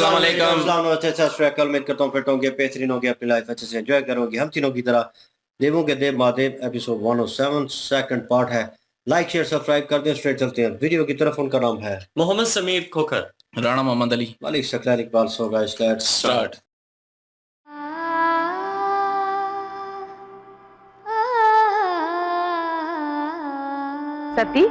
अस्सलाम वालेकुम। अस्सलाम वालेकुम। उम्मीद करता हूँ फिट होंगे, बेहतरीन होंगे, अपनी लाइफ अच्छे से एंजॉय करोगे। हम तीनों की तरह देवों के देव महादेव एपिसोड 107 सेकंड पार्ट है। लाइक शेयर सब्सक्राइब कर दें। स्ट्रेट चलते हैं वीडियो की तरफ। उनका नाम है Mohammad Sameer Khokhar, Rana Mohammad Ali. Malik Shaklar Iqbal. So guys let's start. Sati,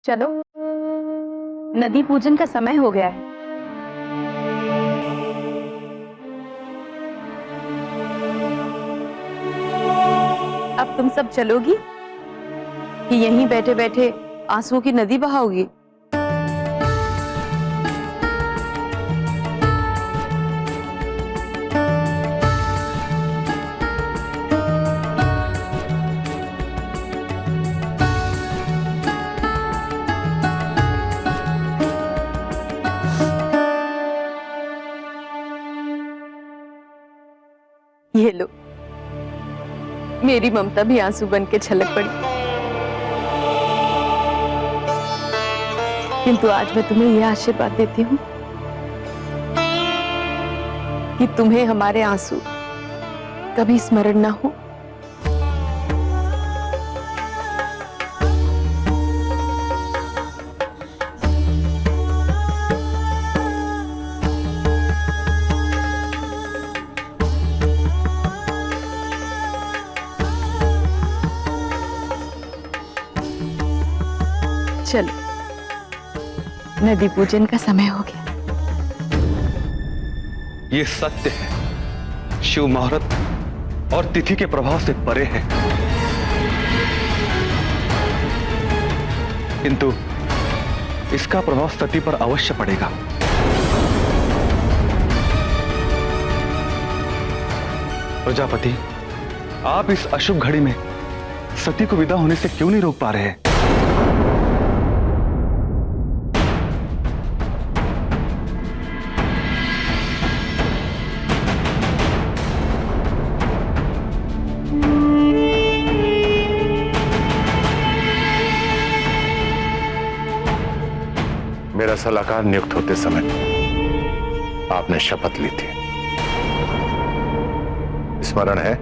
चलो, नदी पूजन का समय हो गया है। अब तुम सब चलोगी कि यहीं बैठे बैठे आंसुओं की नदी बहाओगी? ये लो, मेरी ममता भी आंसू बन के छलक पड़ी। किंतु आज मैं तुम्हें यह आशीर्वाद देती हूँ कि तुम्हें हमारे आंसू कभी स्मरण ना हो। चलो, नदी पूजन का समय हो गया। ये सत्य है, शिव मुहूर्त और तिथि के प्रभाव से परे है, किंतु इसका प्रभाव सती पर अवश्य पड़ेगा। प्रजापति, आप इस अशुभ घड़ी में सती को विदा होने से क्यों नहीं रोक पा रहे हैं? मेरा सलाहकार नियुक्त होते समय आपने शपथ ली थी, स्मरण है?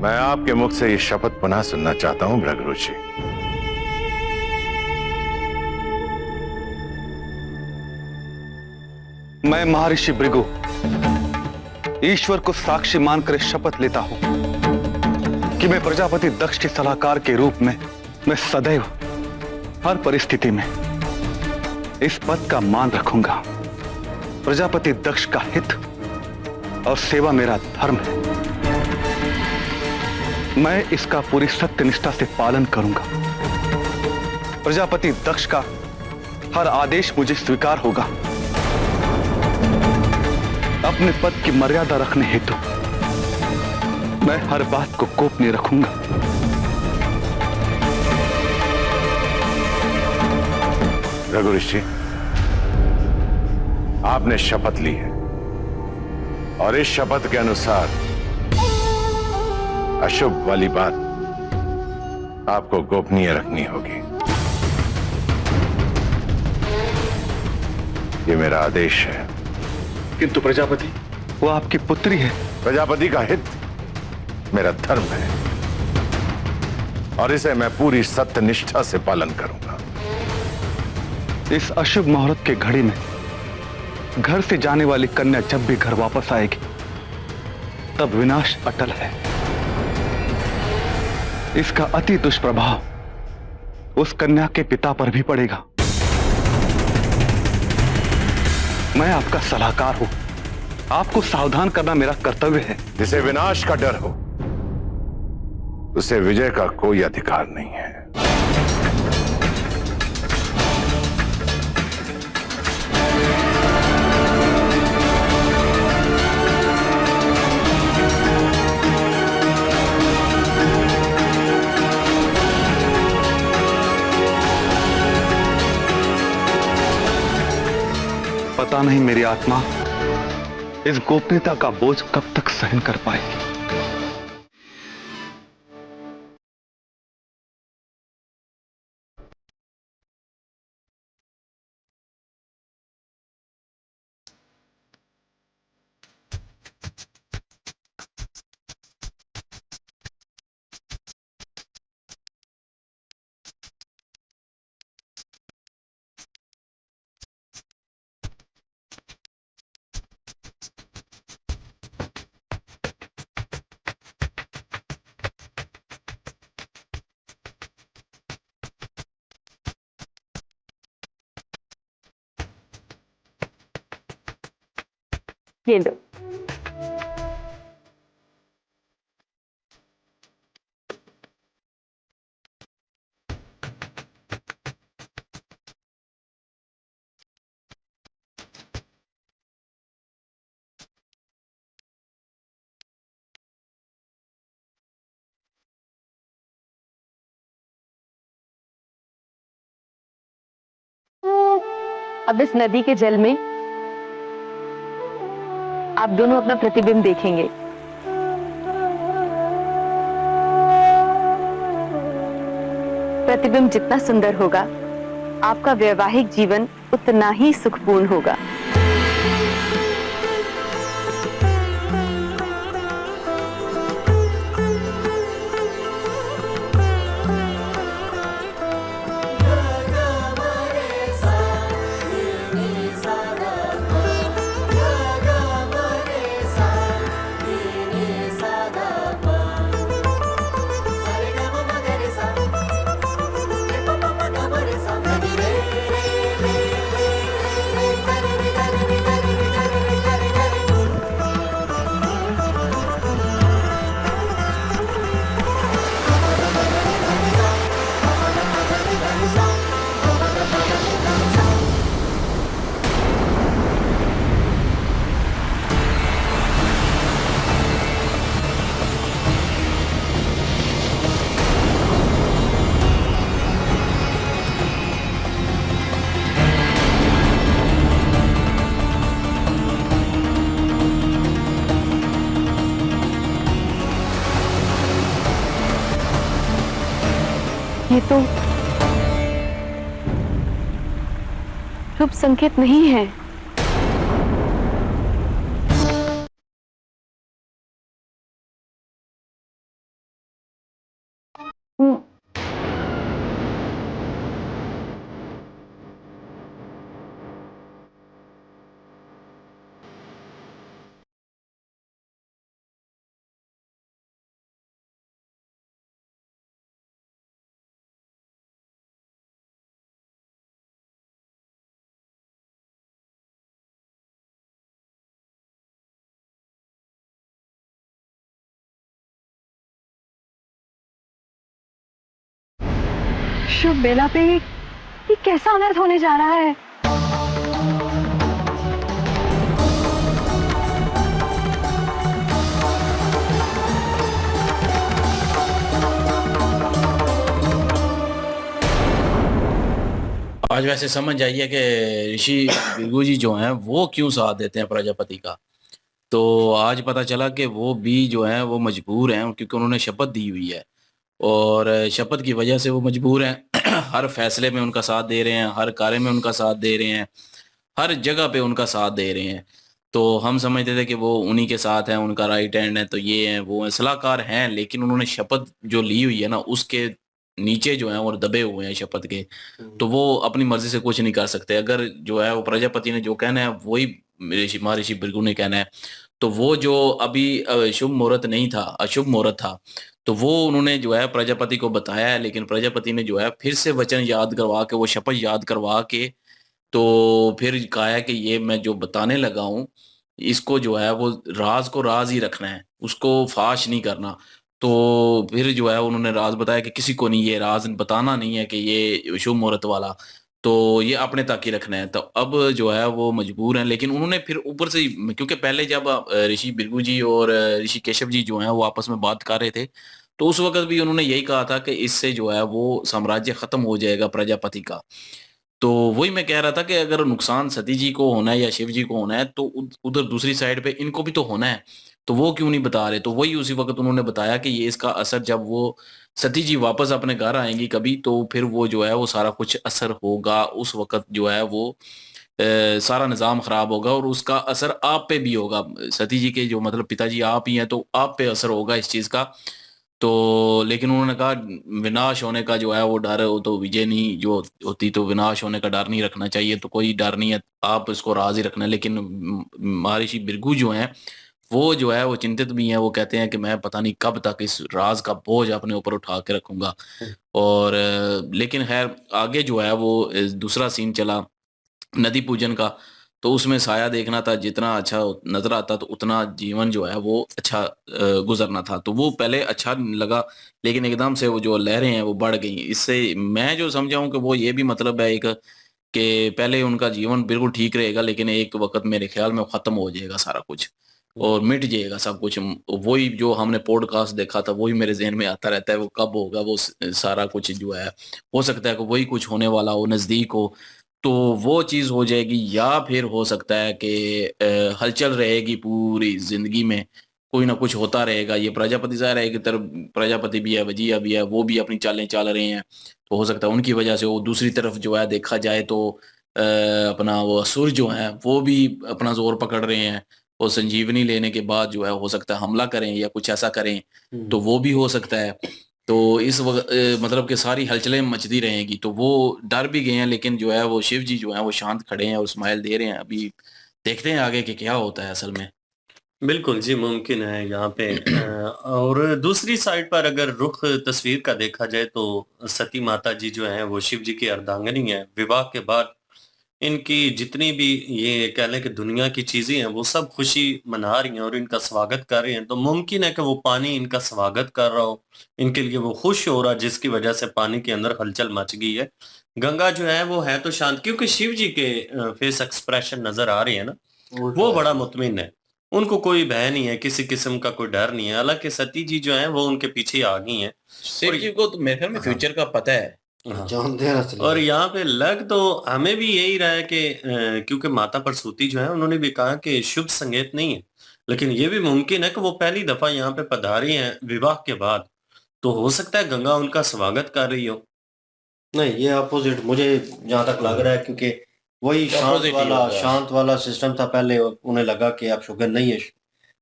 मैं आपके मुख से यह शपथ पुनः सुनना चाहता हूं भृगुरुचि। मैं महर्षि भृगु ईश्वर को साक्षी मानकर शपथ लेता हूं कि मैं प्रजापति दक्ष के सलाहकार के रूप में मैं सदैव हर परिस्थिति में इस पद का मान रखूंगा। प्रजापति दक्ष का हित और सेवा मेरा धर्म है। मैं इसका पूरी सत्यनिष्ठा से पालन करूंगा। प्रजापति दक्ष का हर आदेश मुझे स्वीकार होगा। अपने पद की मर्यादा रखने हेतु मैं हर बात को गोपनीय रखूंगा। भृगुऋषि, आपने शपथ ली है और इस शपथ के अनुसार अशुभ वाली बात आपको गोपनीय रखनी होगी। ये मेरा आदेश है। किंतु प्रजापति, वो आपकी पुत्री है। प्रजापति का हित मेरा धर्म है और इसे मैं पूरी सत्यनिष्ठा से पालन करूंगा। इस अशुभ मुहूर्त के घड़ी में घर से जाने वाली कन्या जब भी घर वापस आएगी तब विनाश अटल है। इसका अति दुष्प्रभाव उस कन्या के पिता पर भी पड़ेगा। मैं आपका सलाहकार हूं, आपको सावधान करना मेरा कर्तव्य है। जिसे विनाश का डर हो उसे विजय का कोई अधिकार नहीं है। पता नहीं मेरी आत्मा इस गोपनीयता का बोझ कब तक सहन कर पाएगी। ये लो। अब इस नदी के जल में आप दोनों अपना प्रतिबिंब देखेंगे। प्रतिबिंब जितना सुंदर होगा, आपका वैवाहिक जीवन उतना ही सुखपूर्ण होगा। ये तो शुभ संकेत नहीं है। शुभ बेला पे ये कैसा अनर्थ होने जा रहा है? आज वैसे समझ आइए कि ऋषि भृगु जी जो हैं वो क्यों साथ देते हैं प्रजापति का। तो आज पता चला कि वो भी जो हैं वो मजबूर हैं, क्योंकि उन्होंने शपथ दी हुई है और शपथ की वजह से वो मजबूर हैं। हर फैसले में उनका साथ दे रहे हैं, हर कार्य में उनका साथ दे रहे हैं, हर जगह पे उनका साथ दे रहे हैं। तो हम समझते थे कि वो उन्हीं के साथ हैं, उनका राइट हैंड है, तो ये हैं वो हैं, सलाहकार हैं, लेकिन उन्होंने शपथ जो ली हुई है ना उसके नीचे जो है और दबे हुए हैं शपथ के। तो वो अपनी मर्जी से कुछ नहीं कर सकते। अगर जो है वो प्रजापति ने जो कहना है वही महर्षि भृगु ने कहना है। तो वो जो अभी शुभ मुहूर्त नहीं था, अशुभ मुहूर्त था, तो वो उन्होंने जो है प्रजापति को बताया है, लेकिन प्रजापति ने जो है फिर से वचन याद करवा के, वो शपथ याद करवा के, तो फिर कहा है कि ये मैं जो बताने लगा हूँ इसको जो है वो राज को राज ही रखना है, उसको फाश नहीं करना। तो फिर जो है उन्होंने राज बताया कि किसी को नहीं, ये राज बताना नहीं है कि ये शुभ मुहूर्त वाला, तो ये अपने तक ही रखना है। तो अब जो है वो मजबूर हैं, लेकिन उन्होंने फिर ऊपर से, क्योंकि पहले जब ऋषि भृगु जी और ऋषि केशव जी जो हैं वो आपस में बात कर रहे थे, तो उस वक्त भी उन्होंने यही कहा था कि इससे जो है वो साम्राज्य खत्म हो जाएगा प्रजापति का। तो वही मैं कह रहा था कि अगर नुकसान सती जी को होना है या शिव जी को होना है तो उधर दूसरी साइड पे इनको भी तो होना है, तो वो क्यों नहीं बता रहे? तो वही उसी वक्त उन्होंने बताया कि ये इसका असर जब वो सती जी वापस अपने घर आएंगी कभी, तो फिर वो जो है वो सारा कुछ असर होगा उस वक्त जो है वो सारा निज़ाम खराब होगा और उसका असर आप पे भी होगा। सती जी के जो मतलब पिताजी आप ही हैं, तो आप पे असर होगा इस चीज़ का। तो लेकिन उन्होंने कहा विनाश होने का जो है वो डर है, वो तो विजय नहीं जो होती, तो विनाश होने का डर नहीं रखना चाहिए, तो कोई डर नहीं है, आप इसको राज ही रखना है। लेकिन महर्षि भृगु जो हैं वो जो है वो चिंतित भी हैं, वो कहते हैं कि मैं पता नहीं कब तक इस राज का बोझ अपने ऊपर उठा के रखूंगा। और लेकिन खैर आगे जो है वो दूसरा सीन चला नदी पूजन का, तो उसमें साया देखना था, जितना अच्छा नजर आता तो उतना जीवन जो है वो अच्छा गुजरना था। तो वो पहले अच्छा लगा, लेकिन एकदम से वो जो लहरें हैं वो बढ़ गई। इससे मैं जो समझा हूँ कि वो ये भी मतलब है एक कि पहले उनका जीवन बिल्कुल ठीक रहेगा, लेकिन एक वक्त मेरे ख्याल में वो खत्म हो जाएगा सारा कुछ और मिट जाएगा सब कुछ। वही जो हमने पॉडकास्ट देखा था वही मेरे जहन में आता रहता है, वो कब होगा वो सारा कुछ जो है, हो सकता है कि वही कुछ होने वाला हो, नजदीक हो, तो वो चीज हो जाएगी। या फिर हो सकता है कि हलचल रहेगी पूरी जिंदगी में, कोई ना कुछ होता रहेगा। ये प्रजापति ज़ाहिर है, एक तरफ प्रजापति भी है, वजिया भी है, वो भी अपनी चालें चाल रहे हैं, तो हो सकता है उनकी वजह से। वो दूसरी तरफ जो है देखा जाए तो अपना वो असुर जो है वो भी अपना जोर पकड़ रहे हैं, वो संजीवनी लेने के बाद जो है हो सकता है हमला करें या कुछ ऐसा करें, तो वो भी हो सकता है। तो इस वक्त मतलब कि सारी हलचलें मचती रहेंगी, तो वो डर भी गए हैं, लेकिन जो है वो शिव जी जो है वो शांत खड़े हैं और स्माइल दे रहे हैं। अभी देखते हैं आगे कि क्या होता है असल में। बिल्कुल जी, मुमकिन है यहाँ पे और दूसरी साइड पर अगर रुख तस्वीर का देखा जाए तो सती माता जी जो हैं वो शिव जी की अर्धांगिनी हैं। विवाह के बाद इनकी जितनी भी ये कह लें कि दुनिया की चीज़ें हैं वो सब खुशी मना रही हैं और इनका स्वागत कर रही हैं। तो मुमकिन है कि वो पानी इनका स्वागत कर रहा हो, इनके लिए वो खुश हो रहा जिसकी वजह से पानी के अंदर हलचल मच गई है। गंगा जो है वो है तो शांत क्योंकि शिव जी के फेस एक्सप्रेशन नज़र आ रहे हैं ना, वो बड़ा मुतमिन है। उनको कोई भय नहीं है, किसी किस्म का कोई डर नहीं है। हालाँकि सती जी जो हैं वो उनके पीछे आ गई हैं शिव और जी को तो मेरे ख्याल में हाँ, फ्यूचर का पता है। हाँ। जानते हैं असली और में। यहाँ पे लग तो हमें भी यही रहा है कि क्योंकि माता प्रसूति जो है उन्होंने भी कहा कि शुभ संकेत नहीं है, लेकिन ये भी मुमकिन है कि वो पहली दफा यहाँ पे पधारी हैं विवाह के बाद, तो हो सकता है गंगा उनका स्वागत कर रही हो। नहीं, ये अपोजिट मुझे जहाँ तक लग रहा है, क्योंकि वही अपोजिट ही होगा। शांत वाला सिस्टम था पहले। और उन्हें लगा कि अब शुगर नहीं है,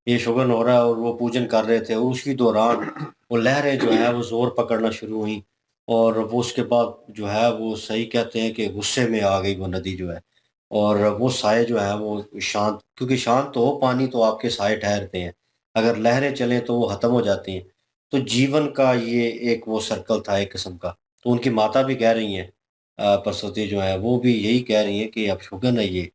ये शुगर हो रहा है, और वो पूजन कर रहे थे। और उसी दौरान वो लहरें जो है वो जोर पकड़ना शुरू हुई, और वो उसके बाद जो है वो सही कहते हैं कि गुस्से में आ गई वो नदी जो है। और वो साए जो है वो शांत, क्योंकि शांत तो हो पानी तो आपके साए ठहरते हैं, अगर लहरें चलें तो वो खत्म हो जाती हैं। तो जीवन का ये एक वो सर्कल था एक किस्म का। तो उनकी माता भी कह रही हैं, सरस्वती जो है वो भी यही कह रही हैं कि अब शुगन है ये।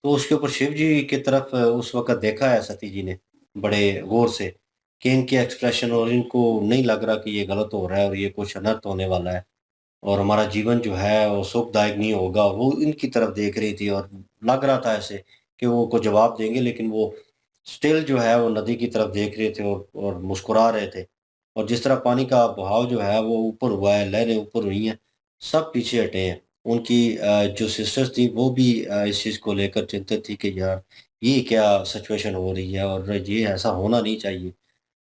तो उसके ऊपर शिव जी की तरफ उस वक़्त देखा है सती जी ने बड़े गौर से, कि इनके एक्सप्रेशन, और इनको नहीं लग रहा कि ये गलत हो रहा है और ये कुछ अनर्थ होने वाला है और हमारा जीवन जो है वो सुखदायक नहीं होगा। वो इनकी तरफ देख रही थी और लग रहा था ऐसे कि वो कुछ जवाब देंगे, लेकिन वो स्टिल जो है वो नदी की तरफ देख रहे थे और मुस्कुरा रहे थे। और जिस तरह पानी का बहाव जो है वो ऊपर हुआ है, लहरें ऊपर हुई हैं, सब पीछे हटे हैं। उनकी जो सिस्टर्स थी वो भी इस चीज़ को लेकर चिंतित थी कि यार ये क्या सिचुएशन हो रही है और ये ऐसा होना नहीं चाहिए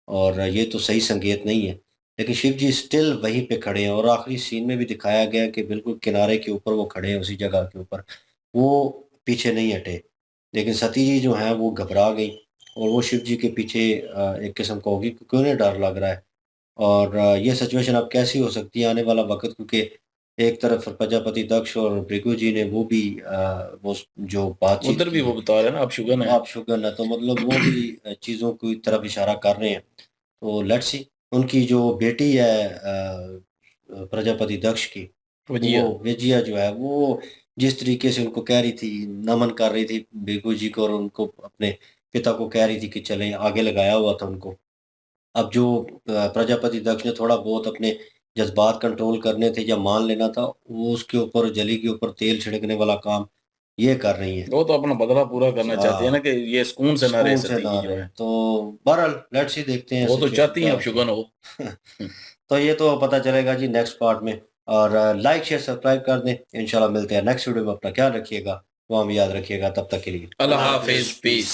और ये तो सही संकेत नहीं है। लेकिन शिव जी स्टिल वहीं पे खड़े हैं, और आखिरी सीन में भी दिखाया गया है कि बिल्कुल किनारे के ऊपर वो खड़े हैं, उसी जगह के ऊपर, वो पीछे नहीं हटे। लेकिन सती जी जो हैं वो घबरा गई, और वो शिव जी के पीछे एक किस्म का होगी, क्योंकि उन्हें डर लग रहा है। और ये सिचुएशन अब कैसी हो सकती है आने वाला वक़्त, क्योंकि एक तरफ प्रजापति दक्ष और भृगु जी ने वो भी वो जो बातचीत उधर भी की वो है, बता रहे हैं ना अब शुगन है। आप शुगन है, तो मतलब वो भी चीज़ों की तरफ इशारा कर रहे हैं। तो लेट्स सी। उनकी जो बेटी है प्रजापति दक्ष की, वजिया। वो विजया जो है वो जिस तरीके से उनको कह रही थी, नमन कर रही थी भृगु जी को, और उनको अपने पिता को कह रही थी कि चलें, आगे लगाया हुआ था उनको। अब जो प्रजापति दक्ष ने थोड़ा बहुत अपने जज़्बात कंट्रोल करने थे या मान लेना था, वो उसके ऊपर, जली के ऊपर तेल छिड़कने वाला काम ये कर रही हैं। वो तो अपना बदला पूरा करना चाहती है ना हाँ, कि ये सुकून से ना रह सुकून से सती ना जी जो रहे। है। तो बहरहाल लेट्स सी, देखते हैं वो तो सिचुएशन चाहती क्या हैं अब होती शुगन है। हो। तो ये तो पता चलेगा जी नेक्स्ट पार्ट में। और लाइक शेयर सब्सक्राइब कर दें। इंशाल्लाह मिलते हैं नेक्स्ट वीडियो में। अपना ख्याल रखिएगा, दुआ में याद रखिएगा। तब तक के लिए अल्लाह हाफिज, पीस।